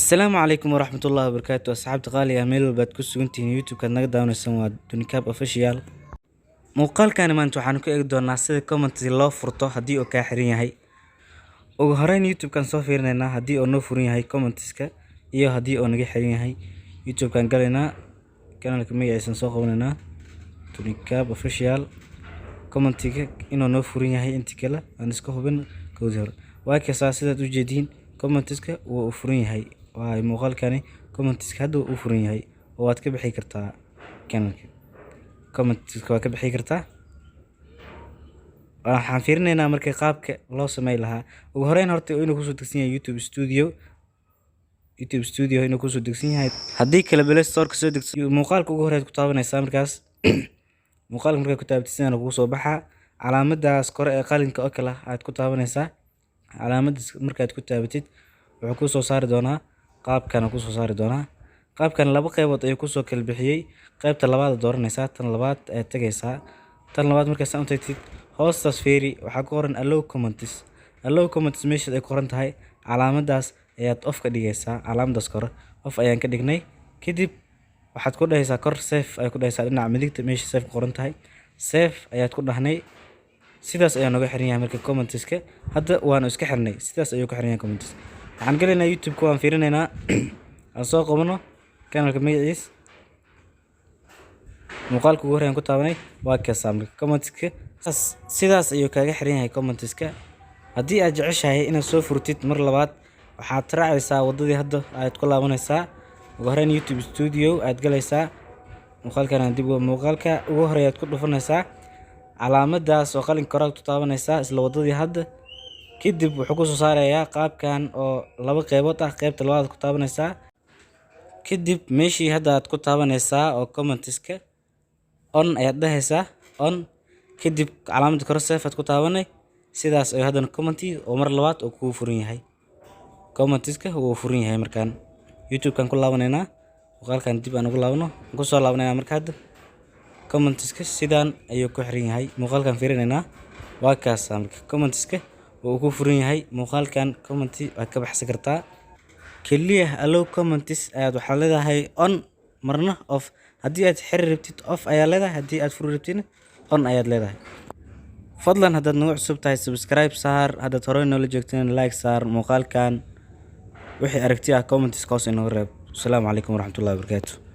السلام عليكم ورحمة الله وبركاته. أصحابتي غالية ميل walbaad ku sugantihiin YouTube kaad naga daawanaysan waa Dunikab Official. Muuqaalkan maanta waxaan ku eegi doonaa sida comment loo furto haddii uu ka xiran yahay. Ugu horeyn YouTube kan soo fiirinaynaa haddii uu noo furan yahay comment-iska iyo haddii uu naga xiran yahay. YouTube kan galaynaa kanaalka magaciisa soo qabanaynaa Dunikab Official. Comment-iga inuu noo furan yahay inta kale aan iska hubin koodii hore. Waa kaasa sidaad u jeediin comment-iska wuu furan yahay. waa muuqaalkani comment-iska hadda uu furan yahay oo waad ka bixi kartaa kanaalka. Comment-iska waa ka bixi kartaa. waxaan fiirinaynaa markii qaabka loo sameyn lahaa. ugu horeyn horta inuu ku soo degsan yahay YouTube Studio inuu ku soo degsan yahay. haddii kale Play Store ka soo degsan muuqaalka ugu horeyd ku taabanaysaa markaas muuqaalka markaa ku taabatisana kugu soo baxaa calaamadaas kore ee qalinka oo kale aad ku taabanaysaa. calaamadaas markaad ku taabatid wuxuu ku soo saari doonaa qaabkan laba qaybood ayuu ku soo kala bixiyay. qaybta labaad dooranaysaa, tan labaad ee tagaysaa. tan labaad markaas aad u tagtid hoostaas fiiri waxa ku qoran allow comments meesha ay ku qoran tahay calaamadaas ayaad off ka dhigaysaa. calaamadaas kore off ayaan ka dhignay. kadib waxaad ku dhahaysaa kor save ay ku dhahaysaa dhinaca midigta meesha save ku qoran tahay. save ayaad ku dhahnay. sidaas ayaa nooga xiran yahay marka comment-iska hadda waanu iska xirnay. sidaas ayuu ku xiran yahay comment-iska. waxaan galaynaa YouTube-ka waan fiirinaynaa aan soo qabano kanaalka magaciisa. muuqaalka ugu horeeyaan ku taabanay waa kaasa marka comment-iska sidaas ayuu kaaga xiran yahay comment-iska. haddii aad jeceshahay inaad soo furtid mar labaad waxaad raacaysaa wadadii hadda aad ku laabanaysaa. ugu horeyn YouTube Studio aad galaysaa. muuqaalka ugu horeeyaad ku dhufanaysaa calaamadaas oo qalin kore ku taabanaysaa isla wadadii hadda. kadib wuxuu ku soo saarayaa qaabkan oo laba qaybood ah. qaybta labaad ku taabanaysaa. kadib meeshii hadda aad ku taabanaysaa oo comment-iska on ayaad dhahaysaa on. kadib calaamada kore save aad ku taabanay. sidaas ayuu haddana comment oo mar labaad oo kugu furan yahay. comment-iska wuu furan yahay markaan YouTube kan ku laabanaynaa. muuqaalkan dib aan ugu laabano ku soo laabanaynaa marka hadda comment-iska sidaan ayuu ku xiran yahay. muuqaalkan fiirinaynaa waa kaas marka comment-iska wuu ku furan yahay. muuqaalkan comment aad ka baxsan kartaa kaliya allow comments ayaad waxa leedahay on marna off. haddii aad xiri rabtid off ayaa leedahay, haddii aad furi rabtid on ayaad leedahay. fadlan haddaad nagu cusub tahay subscribe saar, haddaad hore noola joogteen like saar. muuqaalkan wixii aragti ah comments hoos inoo reeb. السلام عليكم ورحمة الله وبركاته.